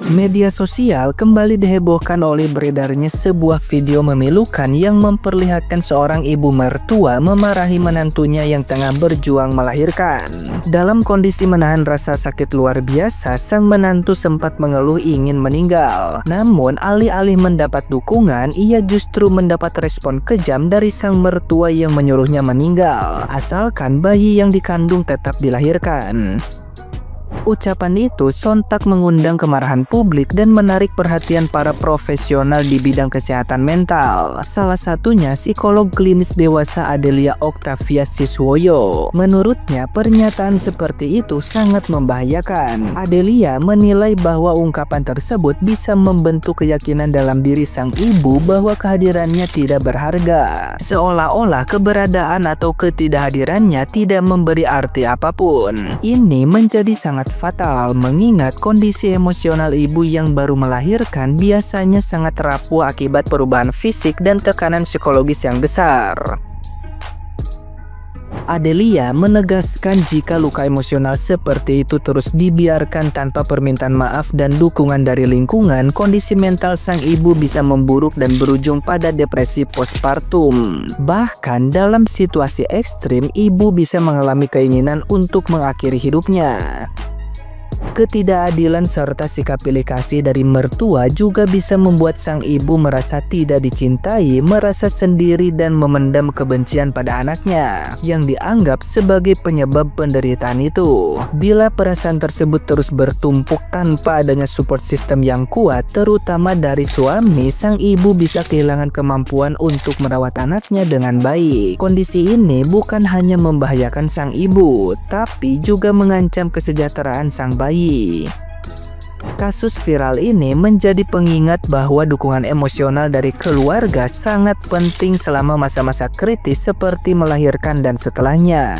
Media sosial kembali dihebohkan oleh beredarnya sebuah video memilukan yang memperlihatkan seorang ibu mertua memarahi menantunya yang tengah berjuang melahirkan. Dalam kondisi menahan rasa sakit luar biasa, sang menantu sempat mengeluh ingin meninggal. Namun alih-alih mendapat dukungan, ia justru mendapat respon kejam dari sang mertua yang menyuruhnya meninggal, asalkan bayi yang dikandung tetap dilahirkan. Ucapan itu sontak mengundang kemarahan publik dan menarik perhatian para profesional di bidang kesehatan mental. Salah satunya psikolog klinis dewasa Adelia Octavia Siswoyo. Menurutnya, pernyataan seperti itu sangat membahayakan. Adelia menilai bahwa ungkapan tersebut bisa membentuk keyakinan dalam diri sang ibu bahwa kehadirannya tidak berharga. Seolah-olah keberadaan atau ketidakhadirannya tidak memberi arti apapun. Ini menjadi sangat fatal mengingat kondisi emosional ibu yang baru melahirkan biasanya sangat rapuh akibat perubahan fisik dan tekanan psikologis yang besar. Adelia menegaskan jika luka emosional seperti itu terus dibiarkan tanpa permintaan maaf dan dukungan dari lingkungan, kondisi mental sang ibu bisa memburuk dan berujung pada depresi postpartum. Bahkan dalam situasi ekstrim, ibu bisa mengalami keinginan untuk mengakhiri hidupnya. Ketidakadilan serta sikap pilih kasih dari mertua juga bisa membuat sang ibu merasa tidak dicintai, merasa sendiri dan memendam kebencian pada anaknya yang dianggap sebagai penyebab penderitaan itu. Bila perasaan tersebut terus bertumpuk tanpa adanya support system yang kuat, terutama dari suami, sang ibu bisa kehilangan kemampuan untuk merawat anaknya dengan baik. Kondisi ini bukan hanya membahayakan sang ibu, tapi juga mengancam kesejahteraan sang bayi. Kasus viral ini menjadi pengingat bahwa dukungan emosional dari keluarga sangat penting selama masa-masa kritis seperti melahirkan dan setelahnya.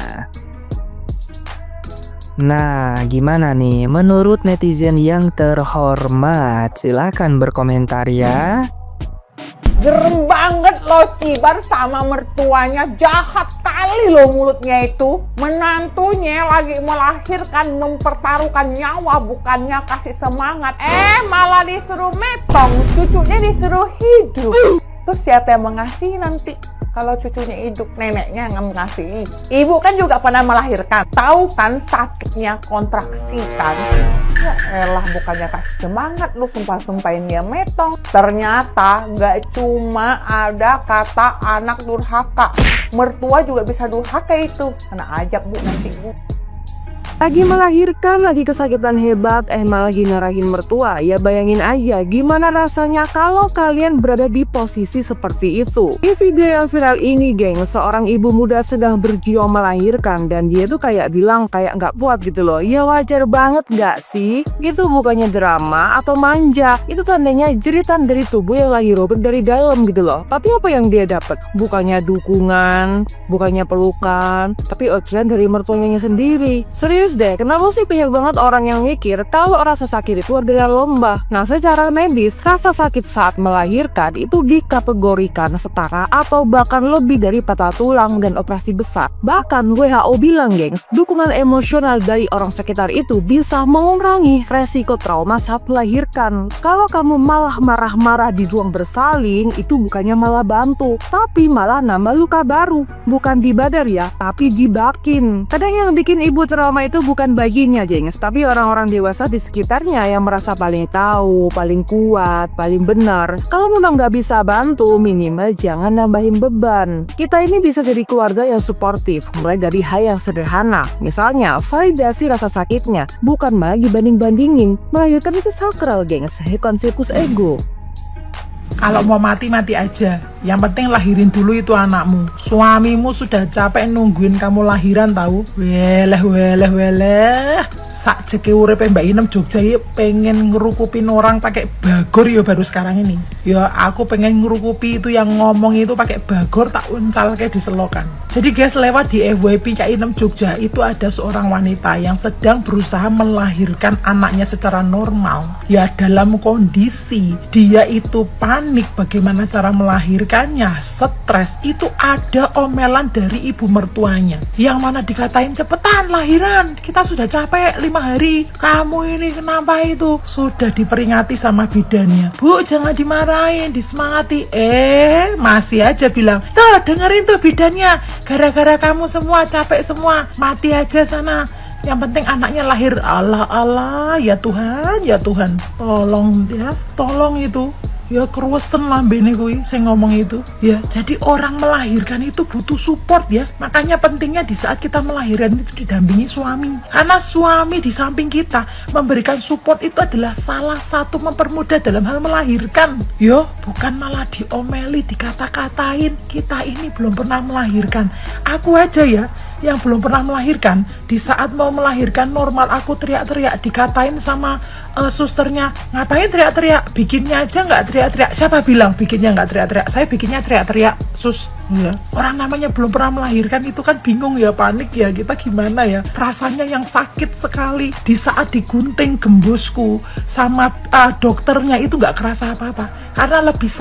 Nah, gimana nih menurut netizen yang terhormat? Silahkan berkomentar ya. Gerem banget loh Cibar sama mertuanya, jahat kali loh mulutnya itu. Menantunya lagi melahirkan mempertaruhkan nyawa, bukannya kasih semangat. Malah disuruh metong, cucunya disuruh hidup. Terus siapa yang mengasihi nanti? Kalau cucunya hidup, neneknya nggak mengasihi. Ibu kan juga pernah melahirkan, tahu kan sakitnya kontraksi kan? Ya elah, bukannya kasih semangat, lu sumpah-sumpahin dia metong. Ternyata nggak cuma ada kata anak durhaka, mertua juga bisa durhaka itu. Kena ajak bu nanti bu. Lagi melahirkan, lagi kesakitan hebat, malah lagi ngarahin mertua. Ya bayangin aja gimana rasanya kalau kalian berada di posisi seperti itu. Di video yang viral ini geng, seorang ibu muda sedang berjuang melahirkan dan dia tuh kayak bilang kayak nggak kuat gitu loh. Ya wajar banget nggak sih? Gitu bukannya drama atau manja, itu tandanya jeritan dari tubuh yang lagi robek dari dalam gitu loh. Tapi apa yang dia dapat? Bukannya dukungan, bukannya pelukan, tapi orderan dari mertuanya sendiri. Serius deh, kenapa sih banyak banget orang yang mikir kalau rasa sakit itu adalah lomba? Nah, secara medis, rasa sakit saat melahirkan itu dikategorikan setara atau bahkan lebih dari patah tulang dan operasi besar. Bahkan WHO bilang gengs, dukungan emosional dari orang sekitar itu bisa mengurangi resiko trauma saat melahirkan. Kalau kamu malah marah-marah di ruang bersalin, itu bukannya malah bantu, tapi malah nambah luka baru. Bukan dibadar ya, tapi dibakin. Kadang yang bikin ibu trauma itu bukan bayinya gengs, tapi orang-orang dewasa di sekitarnya yang merasa paling tahu, paling kuat, paling benar. Kalau memang nggak bisa bantu, minimal jangan nambahin beban. Kita ini bisa jadi keluarga yang suportif, mulai dari hal yang sederhana. Misalnya, validasi rasa sakitnya, bukan malah dibanding-bandingin. Melahirkan itu sakral gengs, bukan sirkus ego. Kalau mau mati, mati aja. Yang penting lahirin dulu itu anakmu. Suamimu sudah capek nungguin kamu lahiran tahu. Weleh. Sak jeke urip Mbak Inem Jogja ya pengen ngerukupin orang pakai bagor ya baru sekarang ini. Ya aku pengen ngerukupi itu yang ngomong itu pakai bagor tak uncal kayak di selokan. Jadi guys, lewat di FYP Cak Inem Jogja itu ada seorang wanita yang sedang berusaha melahirkan anaknya secara normal. Ya dalam kondisi dia itu panik bagaimana cara melahirkan melahirkannya stres, itu ada omelan dari ibu mertuanya yang mana dikatain cepetan lahiran, kita sudah capek 5 hari, kamu ini kenapa itu. Sudah diperingati sama bidannya, Bu jangan dimarahin, disemangati, masih aja bilang, tuh dengerin tuh bidannya, gara-gara kamu semua capek semua, mati aja sana, yang penting anaknya lahir. Allah ya Tuhan, ya Tuhan, tolong ya, tolong itu ya, keruwesen lambene kuwi saya ngomong itu ya. Jadi orang melahirkan itu butuh support ya, makanya pentingnya di saat kita melahirkan itu didampingi suami, karena suami di samping kita memberikan support itu adalah salah satu mempermudah dalam hal melahirkan yo, bukan malah diomeli, dikata-katain. Kita ini belum pernah melahirkan, aku aja ya yang belum pernah melahirkan, di saat mau melahirkan normal aku teriak-teriak, dikatain sama susternya, ngapain teriak-teriak, bikinnya aja nggak teriak-teriak. Siapa bilang bikinnya nggak teriak-teriak? Saya bikinnya teriak-teriak, sus ya. Orang namanya belum pernah melahirkan itu kan bingung ya, panik ya, kita gimana ya, rasanya yang sakit sekali. Di saat digunting gembusku sama dokternya itu nggak kerasa apa-apa, karena lebih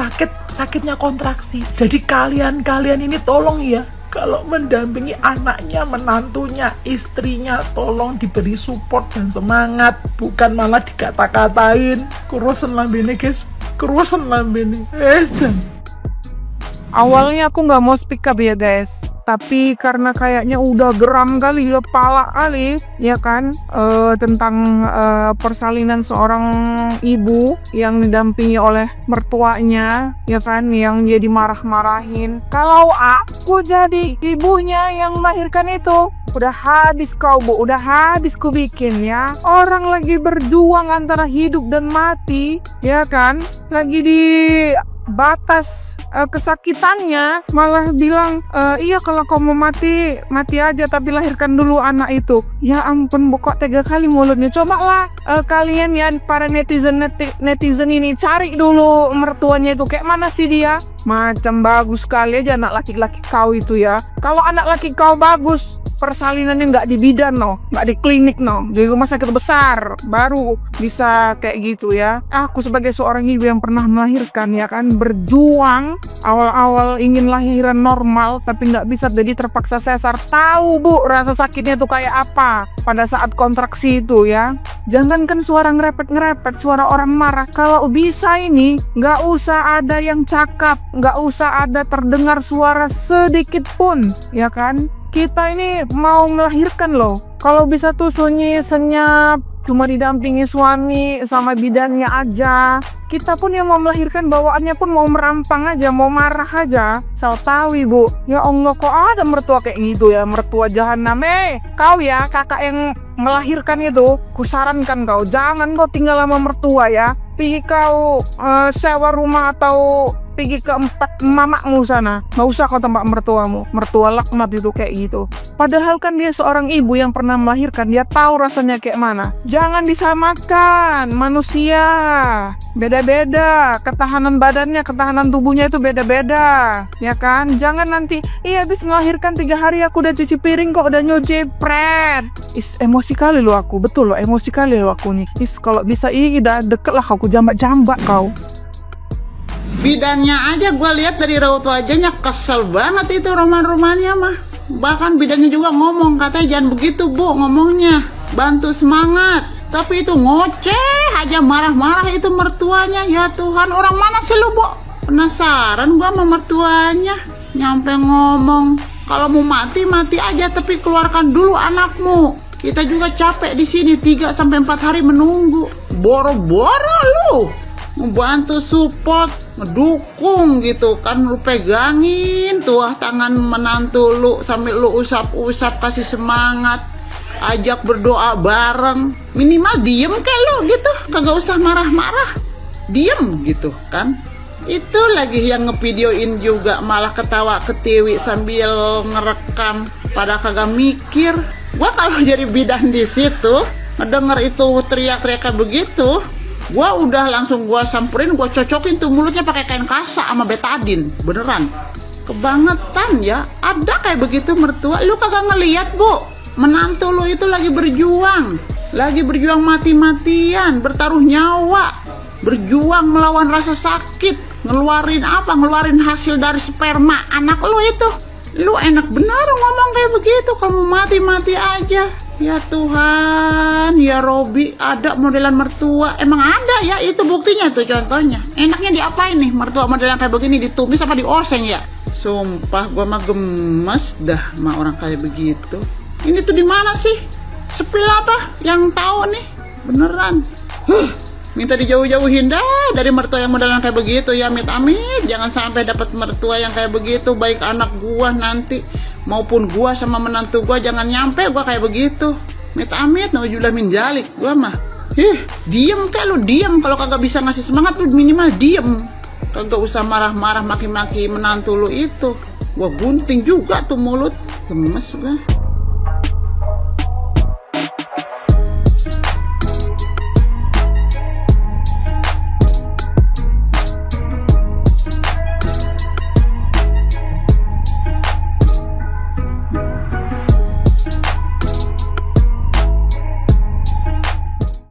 sakitnya kontraksi. Jadi kalian ini tolong ya, kalau mendampingi anaknya, menantunya, istrinya, tolong diberi support dan semangat, bukan malah dikata-katain. Kurusen lambene guys, kurusen lambene. Awalnya aku nggak mau speak up ya guys, tapi karena kayaknya udah geram kali, kepala kali ya kan, tentang persalinan seorang ibu yang didampingi oleh mertuanya ya kan, yang jadi marah-marahin. Kalau aku jadi ibunya yang melahirkan itu, udah habis kau Bu, udah habis ku bikin ya. Orang lagi berjuang antara hidup dan mati ya kan, lagi di batas kesakitannya, malah bilang iya kalau kau mau mati aja, tapi lahirkan dulu anak itu. Ya ampun Bu, kok tega kali mulutnya. Coba lah kalian ya para netizen ini cari dulu mertuanya itu kayak mana sih dia. Macam bagus sekali aja anak laki-laki kau itu ya. Kalau anak laki kau bagus, persalinannya nggak di bidan nggak di klinik di rumah sakit besar baru bisa kayak gitu ya. Aku sebagai seorang ibu yang pernah melahirkan ya kan, berjuang awal-awal ingin lahiran normal tapi nggak bisa, jadi terpaksa sesar. Tahu Bu rasa sakitnya tuh kayak apa pada saat kontraksi itu ya. Jangankan suara ngerepet, suara orang marah, kalau bisa ini nggak usah ada yang cakap, nggak usah ada terdengar suara sedikit pun ya kan. Kita ini mau melahirkan loh, kalau bisa tuh sunyi senyap, cuma didampingi suami sama bidannya aja. Kita pun yang mau melahirkan bawaannya pun mau merampang aja, mau marah aja. Saya tahu Ibu, ya Allah kok ada mertua kayak gitu ya, mertua jahanam. Kau ya kakak yang melahirkan itu, kusarankan kau jangan kau tinggal sama mertua ya. Pergi kau sewa rumah atau pergi ke mamakmu sana, nggak usah kau tempat mertuamu, mertua laknat itu kayak gitu. Padahal kan dia seorang ibu yang pernah melahirkan, dia tahu rasanya kayak mana. Jangan disamakan, manusia beda-beda, ketahanan badannya, ketahanan tubuhnya itu beda-beda ya kan. Jangan nanti habis melahirkan 3 hari aku udah cuci piring kok, udah nyuci pret. Emosi kali lo aku, betul lo, emosi kali lo aku nih. Kalau bisa udah deket lah aku jambak-jambak kau. Bidannya aja gue lihat dari raut wajahnya kesel banget itu, roman-romannya mah. Bahkan bidannya juga ngomong, katanya jangan begitu Bu ngomongnya, bantu semangat. Tapi itu ngoceh aja, marah-marah itu mertuanya. Ya Tuhan, orang mana sih lu Bu? Penasaran gua sama mertuanya. Nyampe ngomong, kalau mau mati aja, tapi keluarkan dulu anakmu. Kita juga capek di sini 3-4 hari menunggu. Boro-boro lu membantu support, ngedukung gitu kan, lu pegangin tuh tangan menantu lu sambil lu usap-usap, kasih semangat, ajak berdoa bareng. Minimal diem kayak lu gitu, kagak usah marah-marah, diem gitu kan. Itu lagi yang ngevideoin juga malah ketawa ketiwi sambil ngerekam, pada kagak mikir. Gua kalau jadi bidan di situ ngedenger itu teriak-teriakan begitu, gua udah langsung gua samperin, gua cocokin tuh mulutnya pakai kain kasa sama betadin. Beneran kebangetan ya, ada kayak begitu mertua. Lu kagak ngeliat Bu, menantu lu itu lagi berjuang mati-matian, bertaruh nyawa, berjuang melawan rasa sakit, Ngeluarin apa? Ngeluarin hasil dari sperma anak lu itu. Lu enak benar ngomong kayak begitu. Kamu mati-mati aja. Ya Tuhan, ya Robi, ada modelan mertua. Emang ada ya, itu buktinya tuh contohnya. Enaknya diapain nih mertua modelan kayak begini, ditumis apa dioseng ya? Sumpah gua mah gemes dah sama orang kayak begitu. Ini tuh di mana sih? Sepil apa yang tahu nih? Beneran. Minta dijauh-jauhin dah dari mertua yang modelan kayak begitu ya, amit-amit. Jangan sampai dapat mertua yang kayak begitu, baik anak gua nanti maupun gua sama menantu gua, jangan nyampe gua kayak begitu. Amit-amit, nauzubillah min dzalik. Gua mah diem kayak lu, diem. Kalau kagak bisa ngasih semangat lu minimal diem. Kagak usah marah-marah maki-maki menantu lu itu. Gua gunting juga tuh mulut. Gemes gua.